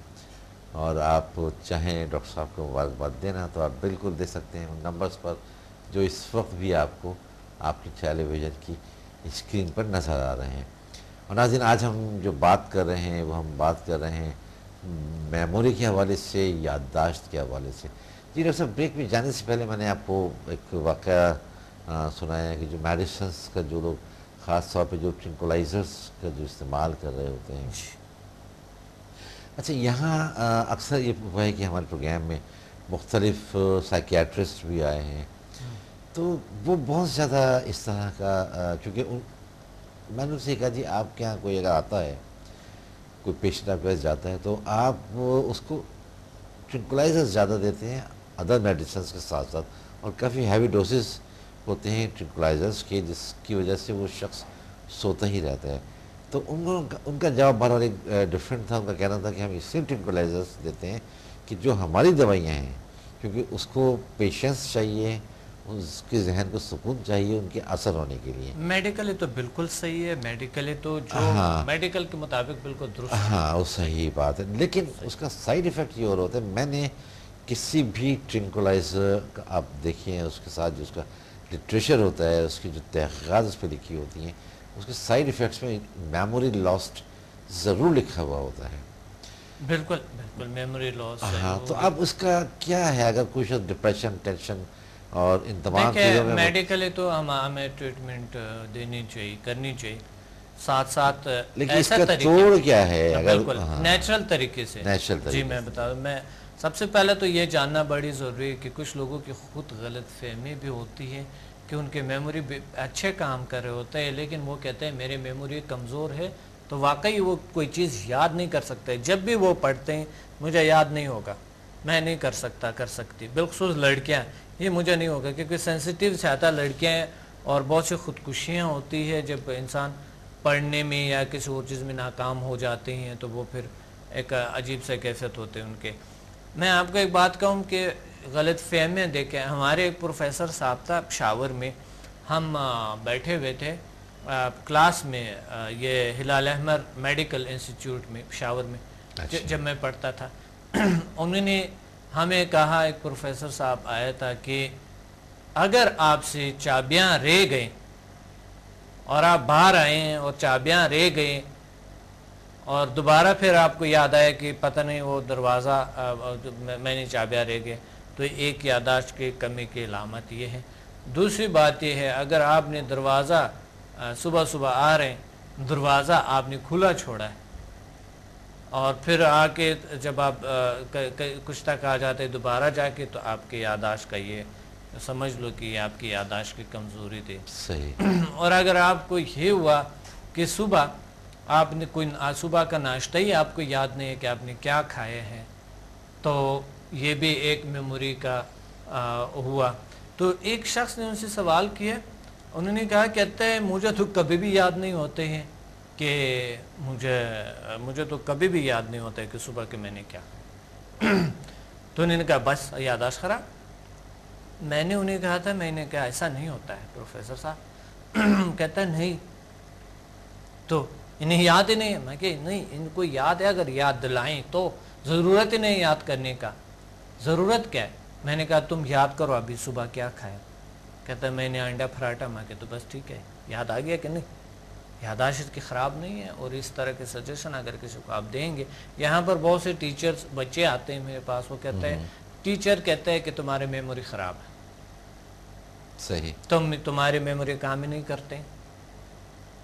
اور آپ چاہیں ڈاکٹر صاحب کو مبارکباد دینا تو آپ بالکل دے سکتے ہیں ان نمبرز پر جو اس وقت بھی آپ کو آپ کی ٹیلی ویژن کی اسکرین پر نظر آ رہے ہیں. اور ناظرین, آج ہم جو بات کر رہے ہیں وہ ہم بات کر رہے ہیں میموری کے حوالے سے, یادداشت کے حوالے سے. جی ڈاکٹر صاحب, بریک میں جانے سے پہلے میں نے آپ کو ایک واقعہ سنایا ہے کہ جو میڈیسنس کا جو لوگ خاص طور پہ جو ٹرنکولائزرز کا جو استعمال کر رہے ہوتے ہیں. اچھا, یہاں اکثر یہ ہوا ہے کہ ہمارے پروگرام میں مختلف سائیکیٹرسٹ بھی آئے ہیں, تو وہ بہت زیادہ اس طرح کا, کیونکہ میں نے ان سے کہا جی آپ کے یہاں کوئی اگر آتا ہے, کوئی پیشنٹ آپ کے پاس جاتا ہے, تو آپ اس کو ٹرنکولائزر زیادہ دیتے ہیں ادر میڈیسنس کے ساتھ ساتھ, اور کافی ہیوی ڈوسز ہوتے ہیں ٹرنکولائزرس کے, جس کی وجہ سے وہ شخص سوتا ہی رہتا ہے. تو ان کا جواب بہرحال ایک ڈفرینٹ تھا. ان کا کہنا تھا کہ ہم اس لیے ٹرنکولائزرس دیتے ہیں کہ جو ہماری دوائیاں ہیں, کیونکہ اس کو پیشنس چاہیے, اس کے ذہن کو سکون چاہیے ان کے اثر ہونے کے لیے. میڈیکلی تو بالکل صحیح ہے, میڈیکلی تو جو میڈیکل کے مطابق بالکل درست. ہاں, وہ صحیح بات ہے, لیکن اس کا سائیڈ ایفیکٹ یہ اور ہوتا ہے. میں نے کسی بھی ٹرنکولائزر کا آپ دیکھیں اس کے ساتھ جو اس کا لٹریچر ہوتا ہے، اس کی جو تحقیقات اس پہ لکھی ہوتی ہیں، اس کے سائیڈ ایفیکٹس میں میموری لاسٹ ضرور لکھا ہوا ہوتا ہے. بالکل بالکل میموری لاس ہے. ہاں تو اب اس کا کیا ہے اگر کوئی شخص ڈپریشن، ٹینشن اور ان تمام دیکھیں چیزوں میں میڈیکلی تو ہمیں ٹریٹمنٹ دینی چاہیے، کرنی چاہیے، ساتھ ساتھ لیکن اس ایسا کا طریقے توڑ کیا ہے اگر بالکل نیچرل طریقے سے. نیچرل جی طریقے میں بتا میں سب سے پہلے تو یہ جاننا بڑی ضروری ہے کہ کچھ لوگوں کی خود غلط فہمی بھی ہوتی ہے کہ ان کے میموری اچھے کام کر رہے ہوتے ہیں، لیکن وہ کہتے ہیں میرے میموری کمزور ہے، تو واقعی وہ کوئی چیز یاد نہیں کر سکتے. جب بھی وہ پڑھتے ہیں مجھے یاد نہیں ہوگا، میں نہیں کر سکتا، کر سکتی، بالخصوص لڑکیاں، یہ مجھے نہیں ہوگا کیونکہ سینسیٹیو سے آتا ہے. لڑکیاں اور بہت سی خودکشیاں ہوتی ہے جب انسان پڑھنے میں یا کسی اور چیز میں ناکام ہو جاتے ہیں تو وہ پھر ایک عجیب سے کیفیت ہوتے ہیں ان کے. میں آپ کو ایک بات کہوں کہ غلط فہمیاں دیکھیں، ہمارے ایک پروفیسر صاحب تھا پشاور میں، ہم بیٹھے ہوئے تھے کلاس میں، یہ ہلال احمر میڈیکل انسٹیٹیوٹ میں پشاور میں جب میں پڑھتا تھا. انہوں نے ہمیں کہا، ایک پروفیسر صاحب آیا تھا کہ اگر آپ سے چابیاں رہ گئیں اور آپ باہر آئے ہیں اور چابیاں رہ گئیں اور دوبارہ پھر آپ کو یاد آیا کہ پتہ نہیں وہ دروازہ میں نے چابیاں رہ گئے، تو ایک یادداشت کی کمی کی علامت یہ ہے. دوسری بات یہ ہے اگر آپ نے دروازہ صبح صبح آ رہے ہیں، دروازہ آپ نے کھلا چھوڑا ہے اور پھر آ کے جب آپ کچھ تک آ جاتے دوبارہ جا کے، تو آپ کی یادداشت کا یہ سمجھ لو کہ یہ آپ کی یادداشت کی کمزوری تھی. صحیح. اور اگر آپ کو یہ ہوا کہ صبح آپ نے کوئی صبح کا ناشتہ ہی آپ کو یاد نہیں ہے کہ آپ نے کیا کھائے ہیں، تو یہ بھی ایک میموری کا ہوا. تو ایک شخص نے ان سے سوال کیا، انہوں نے کہا کہتے ہیں مجھے تو کبھی بھی یاد نہیں ہوتے ہیں کہ مجھے تو کبھی بھی یاد نہیں ہوتا ہے کہ صبح کے میں نے کیا. تو انہوں نے کہا بس یادداشت خراب. میں نے انہیں کہا تھا، میں نے کہا ایسا نہیں ہوتا ہے پروفیسر صاحب. کہتا ہے نہیں تو انہیں یاد ہی نہیں ہے. میں کہ نہیں، ان کو یاد ہے، اگر یاد دلائیں تو ضرورت ہی نہیں یاد کرنے کا. ضرورت کیا ہے؟ میں نے کہا تم یاد کرو ابھی صبح کیا کھایا. کہتا ہے میں نے انڈا پراٹھا. میں کہ تو بس ٹھیک ہے، یاد آ گیا کہ نہیں. یادداشت کی خراب نہیں ہے. اور اس طرح کے سجیشن اگر کسی کو آپ دیں گے، یہاں پر بہت سے ٹیچرز بچے آتے ہیں میرے پاس، وہ کہتے ہیں ٹیچر کہتے ہیں کہ تمہارے میموری خراب ہے، صحیح، تمہارے میموری کام ہی نہیں کرتے،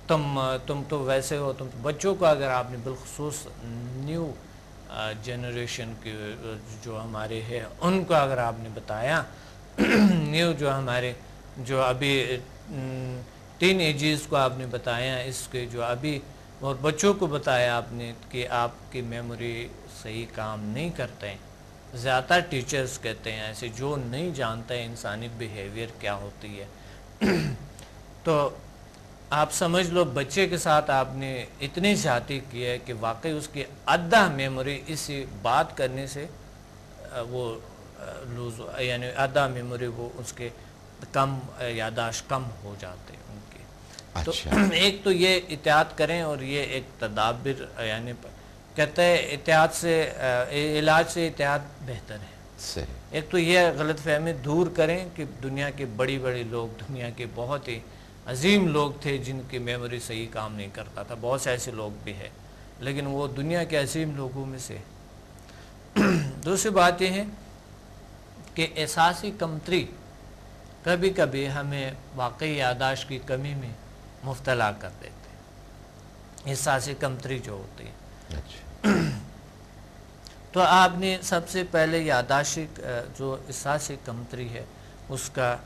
تم تو ویسے ہو. تم بچوں کو اگر آپ نے بالخصوص نیو جنریشن کے جو ہمارے ہے ان کو اگر آپ نے بتایا، نیو جو ہمارے جو ابھی ٹین ایجز کو آپ نے بتایا، اس کے جو ابھی اور بچوں کو بتایا آپ نے کہ آپ کی میموری صحیح کام نہیں کرتے ہیں. زیادہ ٹیچرز کہتے ہیں ایسے جو نہیں جانتے انسانی بیہیویئر کیا ہوتی ہے. تو آپ سمجھ لو بچے کے ساتھ آپ نے اتنی زیادتی کی ہے کہ واقعی اس کی آدھا میموری اسی بات کرنے سے وہ لوز، یعنی آدھا میموری وہ اس کے کم یادداشت کم ہو جاتے ہیں ان کے. تو ایک تو یہ احتیاط کریں، اور یہ ایک تدابیر، یعنی کہتے ہیں احتیاط سے علاج سے احتیاط بہتر ہے. ایک تو یہ غلط فہمی دور کریں کہ دنیا کے بڑی بڑی لوگ، دنیا کے بہت ہی عظیم لوگ تھے جن کی میموری صحیح کام نہیں کرتا تھا. بہت سے ایسے لوگ بھی ہیں لیکن وہ دنیا کے عظیم لوگوں میں سے. دوسری بات یہ ہے کہ احساسی کمتری کبھی کبھی ہمیں واقعی یادداشت کی کمی میں مبتلا کر دیتے ہیں. احساسی کمتری جو ہوتی ہے، تو آپ نے سب سے پہلے یادداشت جو احساسی کمتری ہے اس کا،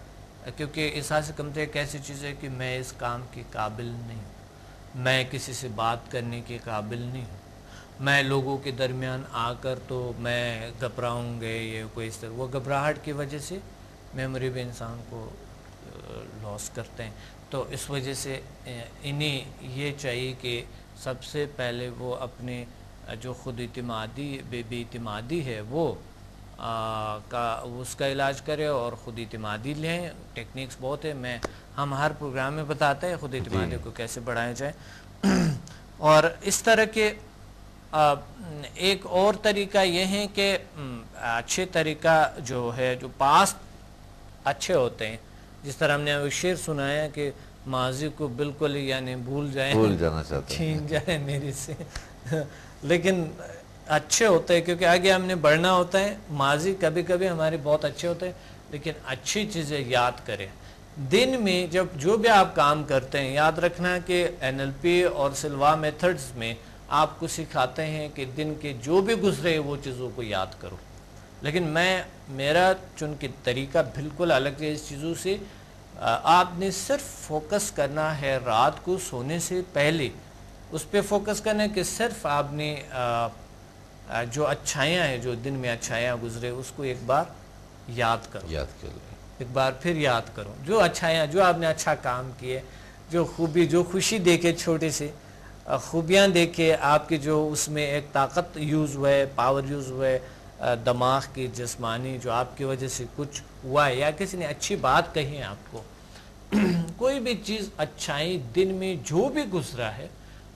کیونکہ احساسی کمتری ایک ایسی چیز ہے کہ میں اس کام کے قابل نہیں ہوں، میں کسی سے بات کرنے کے قابل نہیں ہوں، میں لوگوں کے درمیان آ کر تو میں گھبراؤں گے، یہ کوئی اس طرح، وہ گھبراہٹ کی وجہ سے میموری بھی انسان کو لاس کرتے ہیں. تو اس وجہ سے انہیں یہ چاہیے کہ سب سے پہلے وہ اپنے جو خود اعتمادی بے اعتمادی ہے وہ اس کا علاج کرے اور خود اعتمادی لیں. ٹیکنیکس بہت ہے، ہم ہر پروگرام میں بتاتے ہیں خود اعتمادی کو کیسے بڑھایا جائے. اور اس طرح کے ایک اور طریقہ یہ ہے کہ اچھے طریقہ جو ہے، جو پاسٹ اچھے ہوتے ہیں جس طرح ہم نے وہ شعر سنایا کہ ماضی کو بالکل ہی یعنی بھول جانا چاہتے ہیں، چھین جائے میری سے لیکن اچھے ہوتے ہیں کیونکہ آگے ہم نے بڑھنا ہوتا ہے. ماضی کبھی کبھی ہمارے بہت اچھے ہوتے ہیں لیکن اچھی چیزیں یاد کریں. دن میں جب جو بھی آپ کام کرتے ہیں یاد رکھنا کہ NLP اور سلوا میتھڈز میں آپ کو سکھاتے ہیں کہ دن کے جو بھی گزرے وہ چیزوں کو یاد کرو. لیکن میرا چونکہ طریقہ بالکل الگ ہے اس چیزوں سے. آپ نے صرف فوکس کرنا ہے رات کو سونے سے پہلے اس پہ فوکس کرنا ہے کہ صرف آپ نے جو اچھائیاں ہیں جو دن میں اچھائیاں گزرے اس کو ایک بار یاد کرو، ایک بار پھر یاد کرو. جو اچھائیاں جو آپ نے اچھا کام کیے، جو خوبی جو خوشی دیکھے، چھوٹے سے خوبیاں دیکھے آپ کے، جو اس میں ایک طاقت یوز ہوئے، پاور یوز ہوئے دماغ کی جسمانی، جو آپ کی وجہ سے کچھ ہوا ہے یا کسی نے اچھی بات کہی ہے آپ کو. کوئی بھی چیز اچھائی دن میں جو بھی گزرا ہے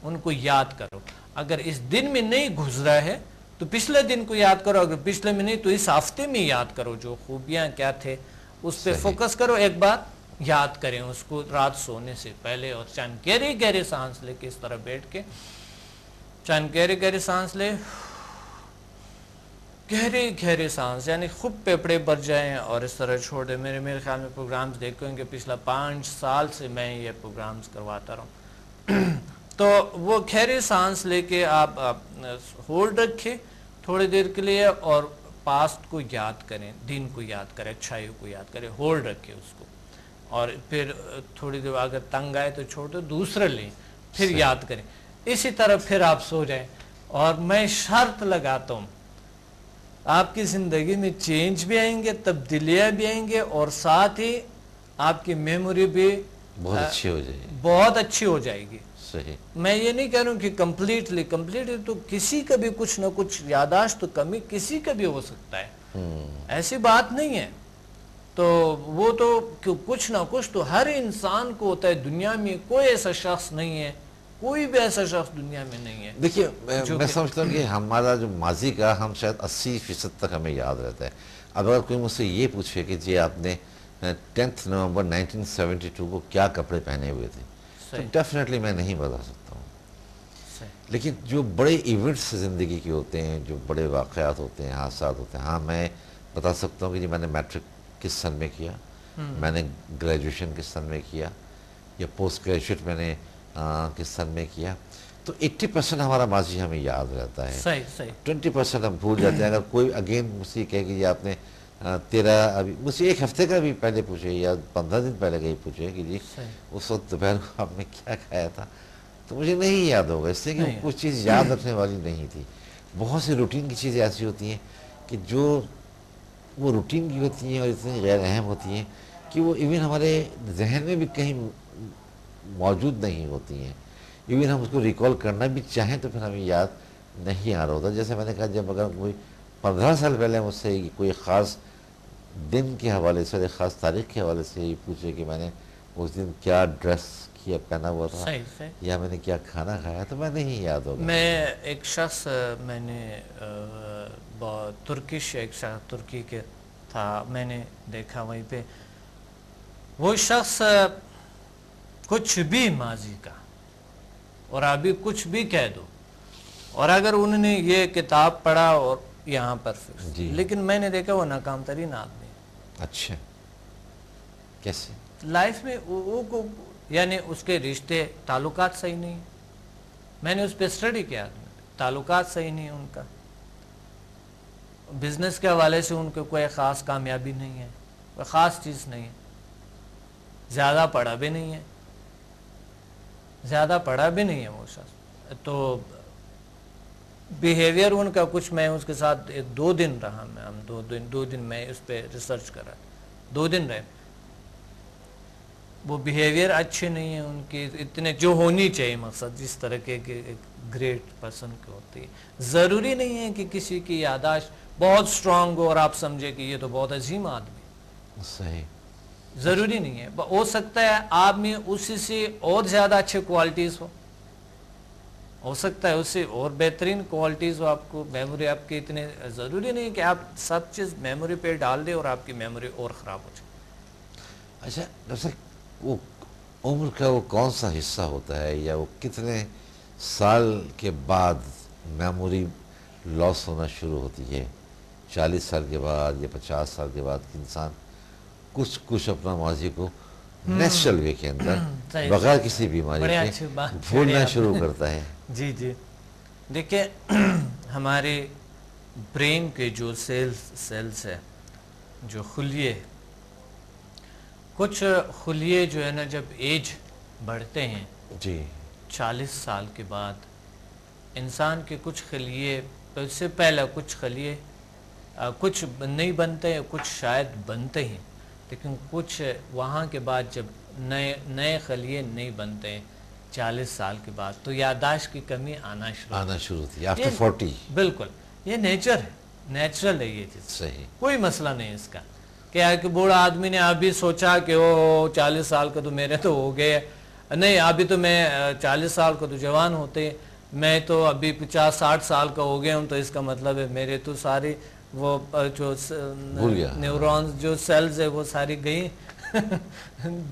ان کو یاد کرو. اگر اس دن میں نہیں گزرا ہے تو پچھلے دن کو یاد کرو، اگر پچھلے میں نہیں تو اس ہفتے میں یاد کرو. جو خوبیاں کیا تھے اس پہ فوکس کرو، ایک بار یاد کریں اس کو رات سونے سے پہلے. اور چند گہرے گہرے سانس لے کے اس طرح بیٹھ کے چند گہرے گہرے سانس لے، گہرے گہرے سانس یعنی خوب پیپڑے بھر جائیں اور اس طرح چھوڑ دیں. میرے خیال میں پروگرامز دیکھیں گے پچھلا 5 سال سے میں یہ پروگرامز کرواتا رہا ہوں. تو وہ گہرے سانس لے کے آپ ہولڈ رکھیں تھوڑی دیر کے لیے اور پاسٹ کو یاد کریں، دن کو یاد کریں، اچھائیوں کو یاد کریں، ہولڈ رکھیں اس کو. اور پھر تھوڑی دیر اگر تنگ آئے تو چھوڑ دو، دوسرا لیں، پھر یاد کریں. اسی طرح پھر آپ سو جائیں. اور میں شرط لگاتا ہوں آپ کی زندگی میں چینج بھی آئیں گے، تبدیلیاں بھی آئیں گے اور ساتھ ہی آپ کی میموری بھی بہت اچھی ہو جائے گی، بہت اچھی ہو جائے گی. صحیح. میں یہ نہیں کہہ رہا ہوں کہ کمپلیٹلی تو کسی کا بھی کچھ نہ کچھ یاداشت تو کمی کسی کا بھی ہو سکتا ہے، ایسی بات نہیں ہے. تو وہ تو کچھ نہ کچھ تو ہر انسان کو ہوتا ہے. دنیا میں کوئی ایسا شخص نہیں ہے، کوئی بھی ایسا شخص دنیا میں نہیں ہے. دیکھیے میں سمجھتا ہوں کہ ہمارا جو ماضی کا ہم شاید 80% تک ہمیں یاد رہتا ہے. اب اگر کوئی مجھ سے یہ پوچھے کہ جی آپ نے 10 نومبر 1972 کو کیا کپڑے پہنے ہوئے تھے تو ڈیفینیٹلی میں نہیں بتا سکتا ہوں. لیکن جو بڑے ایونٹس زندگی کے ہوتے ہیں، جو بڑے واقعات ہوتے ہیں، حادثات ہوتے ہیں، ہاں میں بتا سکتا ہوں کہ جی میں نے میٹرک کس سن میں کیا، میں نے گریجویشن کس سن میں کیا، یا پوسٹ گریجویٹ میں نے کس سن میں کیا. تو 80% ہمارا ماضی ہمیں یاد رہتا ہے، 20% ہم بھول جاتے ہیں. اگر کوئی اگین مجھ سے کہے کہ یہ آپ نے ابھی مجھ سے 1 ہفتے کا بھی پہلے پوچھے یا 15 دن پہلے کا ہی پوچھے کہ جی اس وقت دوپہر کو آپ نے کیا کھایا تھا، تو مجھے نہیں یاد ہوگا، اس لیے کہ کچھ چیز یاد رکھنے والی نہیں تھی. بہت سی روٹین کی چیزیں ایسی ہوتی ہیں کہ جو وہ روٹین کی ہوتی ہیں اور اتنی غیر اہم ہوتی ہیں کہ وہ ایون ہمارے ذہن میں بھی کہیں موجود نہیں ہوتی ہیں. ایون ہم اس کو ریکال کرنا بھی چاہیں تو پھر ہمیں یاد نہیں آ رہا ہوتا. جیسے میں نے کہا جب اگر کوئی 15 سال پہلے مجھ سے کوئی خاص دن کے حوالے سے، ایک خاص تاریخ کے حوالے سے یہ پوچھے کہ میں نے اس دن کیا ڈریس کیا پہنا ہوا تھا یا میں نے کیا کھانا کھایا تو میں نہیں یاد ہوگا. میں ایک شخص میں نے ترکش ایک شخص ترکی کے تھا، میں نے دیکھا وہیں پہ وہ شخص کچھ بھی ماضی کا اور ابھی کچھ بھی کہہ دو، اور اگر انہوں نے یہ کتاب پڑھا اور یہاں پر جی. لیکن میں نے دیکھا وہ ناکام ترین آدمی. اچھا کیسے؟ لائف میں وہ یعنی اس کے رشتے تعلقات صحیح نہیں. میں نے اس پہ اسٹڈی کیا، تعلقات صحیح نہیں ان کا، بزنس کے حوالے سے ان کو کوئی خاص کامیابی نہیں ہے، کوئی خاص چیز نہیں ہے، زیادہ پڑھا بھی نہیں ہے، زیادہ پڑھا بھی نہیں ہے وہ شخص. تو بیہیویئر ان کا کچھ، میں اس کے ساتھ 2 دن رہا، ہم 2 دن میں اس پہ ریسرچ کر رہا، 2 دن رہے. وہ بیہیویئر اچھے نہیں ہیں ان کی، اتنے جو ہونی چاہیے مقصد جس طرح کے گریٹ پرسن کی ہوتی ہے. ضروری نہیں ہے کہ کسی کی یاداشت بہت سٹرونگ ہو اور آپ سمجھے کہ یہ تو بہت عظیم آدمی، صحیح ضروری نہیں ہے. ہو سکتا ہے آپ میں اسی سے اور زیادہ اچھے کوالٹیز ہو سکتا ہے اس سے اور بہترین کوالٹیز ہو. آپ کو میموری آپ کی اتنے ضروری نہیں کہ آپ سب چیز میموری پہ ڈال دیں اور آپ کی میموری اور خراب ہو جائے. اچھا ڈاکٹر صاحب، وہ عمر کا وہ کون سا حصہ ہوتا ہے یا وہ کتنے سال کے بعد میموری لاس ہونا شروع ہوتی ہے؟ 40 سال کے بعد یا 50 سال کے بعد انسان کچھ اپنا ماضی کو نیچرل وے کے اندر بغیر کسی بیماری کے بھولنا شروع کرتا ہے؟ جی جی، دیکھیں ہمارے برین کے جو سیلز ہے، جو خلیے، کچھ خلیے جو ہے نا جب ایج بڑھتے ہیں جی 40 سال کے بعد، انسان کے کچھ خلیے، اس سے پہلے کچھ خلیے کچھ نہیں بنتے ہیں، کچھ شاید بنتے ہیں، لیکن کچھ وہاں کے بعد جب نئے خلیے نہیں بنتے ہیں 40 سال کے بعد، تو یادداشت کی کمی آنا شروع ہوتی ہے آفٹر 40۔ بالکل، یہ نیچر ہے، نیچرل ہے یہ چیز، صحیح، کوئی مسئلہ نہیں اس کا۔ کیا ہے کہ بوڑھا آدمی نے ابھی سوچا کہ 40 سال کا تو میرے تو ہو گئے، نہیں ابھی تو میں 40 سال کا تو جوان ہوتے، میں تو ابھی 50-60 سال کا ہو گیا ہوں، تو اس کا مطلب ہے میرے تو ساری وہ جو نیورونز جو سیلز ہے وہ ساری گئی۔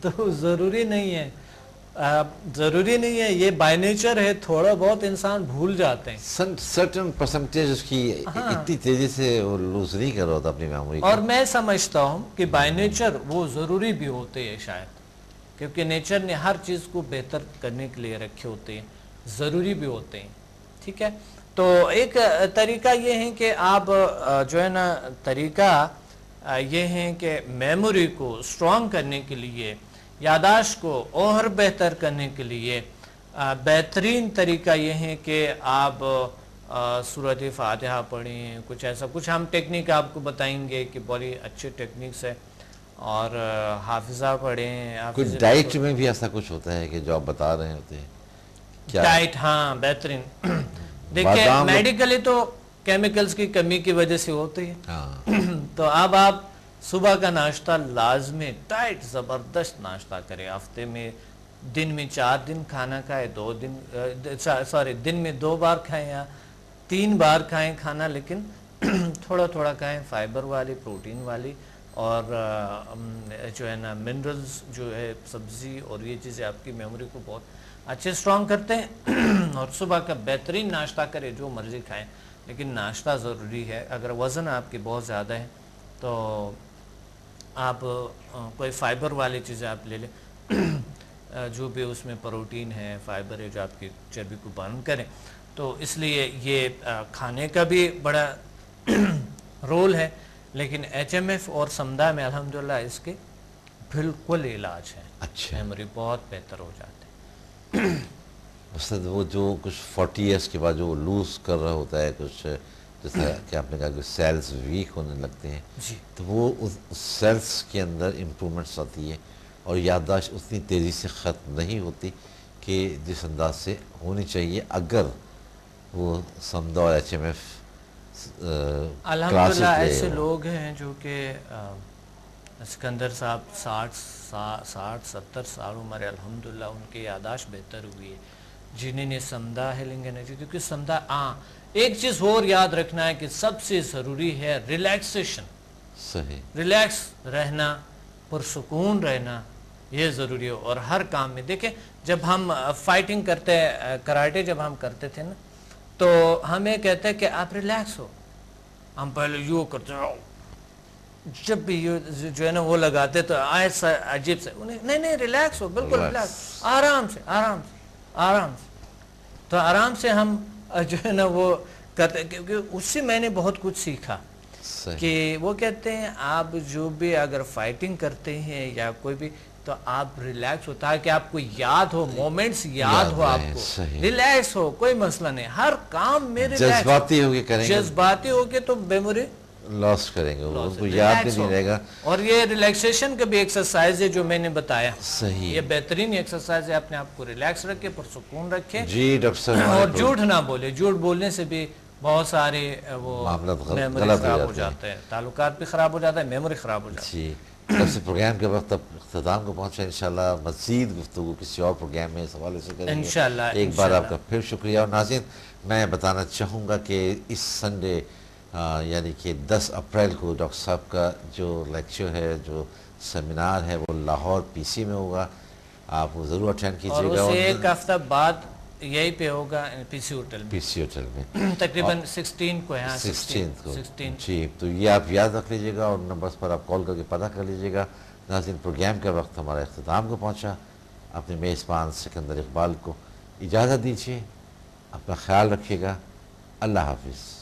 تو ضروری نہیں ہے، یہ بائی نیچر ہے، تھوڑا بہت انسان بھول جاتے ہیں، سرٹن پرسنٹیج اس کی اتنی تیزی سے وہ لوز نہیں کر رہا ہوتا اپنی میموری کو۔ اور میں سمجھتا ہوں کہ بائی نیچر وہ ضروری بھی ہوتے ہیں شاید، کیونکہ نیچر نے ہر چیز کو بہتر کرنے کے لیے رکھے ہوتے ہیں، ضروری بھی ہوتے ہیں، ٹھیک ہے۔ تو ایک طریقہ یہ ہے کہ آپ جو ہے نا طریقہ یہ ہے کہ میموری کو اسٹرانگ کرنے کے لیے، یادداشت کو اور بہتر کرنے کے لیے بہترین طریقہ یہ ہے کہ آپ سورۃ فاتحہ پڑھیں، کچھ ایسا، کچھ ہم ٹیکنیک آپ کو بتائیں گے کہ بڑی اچھے ٹیکنیکس ہے، اور حافظہ پڑھیں۔ کچھ ڈائٹ میں بھی ایسا کچھ ہوتا ہے کہ جو آپ بتا رہے ہوتے ہیں؟ ڈائٹ، ہاں بہترین۔ دیکھیں میڈیکلی تو کیمیکلز کی کمی کی وجہ سے ہوتی ہے، تو اب آپ صبح کا ناشتہ لازمی ٹائٹ زبردست ناشتہ کریں، ہفتے میں دن میں 4 دن کھانا کھائیں، دن میں 2 بار کھائیں یا 3 بار کھائیں کھانا، لیکن تھوڑا تھوڑا کھائیں، فائبر والی، پروٹین والی، اور جو ہے نا منرلز جو ہے سبزی، اور یہ چیزیں آپ کی میموری کو بہت اچھے اسٹرانگ کرتے ہیں۔ اور صبح کا بہترین ناشتہ کریں، جو مرضی کھائیں، لیکن ناشتہ ضروری ہے۔ اگر وزن آپ کی بہت زیادہ ہے تو آپ کوئی فائبر والی چیزیں آپ لے لیں، جو بھی اس میں پروٹین ہے، فائبر ہے، جو آپ کی چربی کو برن کریں۔ تو اس لیے یہ کھانے کا بھی بڑا رول ہے، لیکن HMF اور سمدہ میں الحمدللہ اس کے بالکل علاج ہے، اچھا، میموری بہت بہتر ہو جاتے ہیں۔ استاد وہ جو کچھ 40 ایئرس کے بعد جو لوز کر رہا ہوتا ہے، کچھ جیسا کہ آپ نے کہا کہ سیلز ویک ہونے لگتے ہیں، جی، تو وہ اس سیلز کے اندر امپرومنٹس آتی ہے، اور یادداشت اتنی تیزی سے ختم نہیں ہوتی کہ جس انداز سے ہونی چاہیے اگر وہ سمدہ اور HMF الحمدللہ ایسے لوگ ہیں جو کہ سکندر صاحب 60-70 سال عمر ہے، الحمدللہ ان کی یادداشت بہتر ہوئی ہے، جنہیں نے سمدہ ہیلنگ انرجی، کیونکہ سمدہ ایک چیز اور یاد رکھنا ہے کہ سب سے ضروری ہے ریلیکسیشن، صحیح، ریلیکس رہنا، پرسکون رہنا، یہ ضروری ہے۔ اور ہر کام میں دیکھیں، جب ہم فائٹنگ کرتے، کراٹے جب ہم کرتے تھے نا، تو ہمیں کہتے ہیں کہ آپ ریلیکس ہو، ہم پہلے یوں کرتے ہیں، جب بھی جو ہے نا وہ لگاتے تو عجیب سے، نہیں ریلیکس ہو، بالکل ریلیکس، آرام سے آرام سے آرام سے۔ تو آرام سے ہم جو ہے نا وہ کرتے، کیونکہ اس سے میں نے بہت کچھ سیکھا، کہ وہ کہتے ہیں آپ جو بھی اگر فائٹنگ کرتے ہیں یا کوئی بھی، تو آپ ریلیکس ہو، تاکہ آپ کو یاد ہو، مومنٹس یاد ہو، آپ کو ریلیکس ہو، کوئی مسئلہ نہیں، ہر کام میں جذباتی ہو کے تو میموری لاس کریں گے، ان کو یاد نہیں رہے گا۔ اور یہ ریلیکسیشن کا بھی ایکسرسائز ہے جو میں نے بتایا، صحیح، یہ بہترین ایکسرسائز ہے، اپنے آپ کو ریلیکس رکھے، پرسکون رکھے، جی ڈاکٹر صاحب، اور جھوٹ نہ بولے، جھوٹ بولنے سے بھی بہت سارے وہ میموری خراب ہو جاتے ہیں، تعلقات بھی خراب ہو جاتا ہے، میموری خراب ہو جاتی ہے۔ جی، تب سے پروگرام کے وقت اب اختتام کو پہنچا، انشاءاللہ مزید گفتگو کسی اور پروگرام میں اس حوالے سے کریں گے انشاءاللہ۔ ایک بار آپ کا پھر شکریہ۔ اور ناظرین، میں بتانا چاہوں گا کہ اس سنڈے یعنی کہ 10 اپریل کو ڈاکٹر صاحب کا جو لیکچر ہے، جو سیمینار ہے وہ لاہور پی سی میں ہوگا، آپ وہ ضرور اٹینڈ اور کیجیے گا. اسے ایک ہفتہ بعد یہی پہ ہوگا پی سی ہوٹل میں، پی سی ہوٹل میں تقریباً 16 کو ہے. 16 کو 16 جی. تو یہ آپ یاد رکھ لیجیے گا اور نمبرز پر آپ کال کر کے پتہ کر لیجیے گا. ناظرین پروگرام کا وقت ہمارا اختتام کو پہنچا. اپنے میزبان سکندر اقبال کو اجازت دیجیے. اپنا خیال رکھیے گا. اللہ حافظ.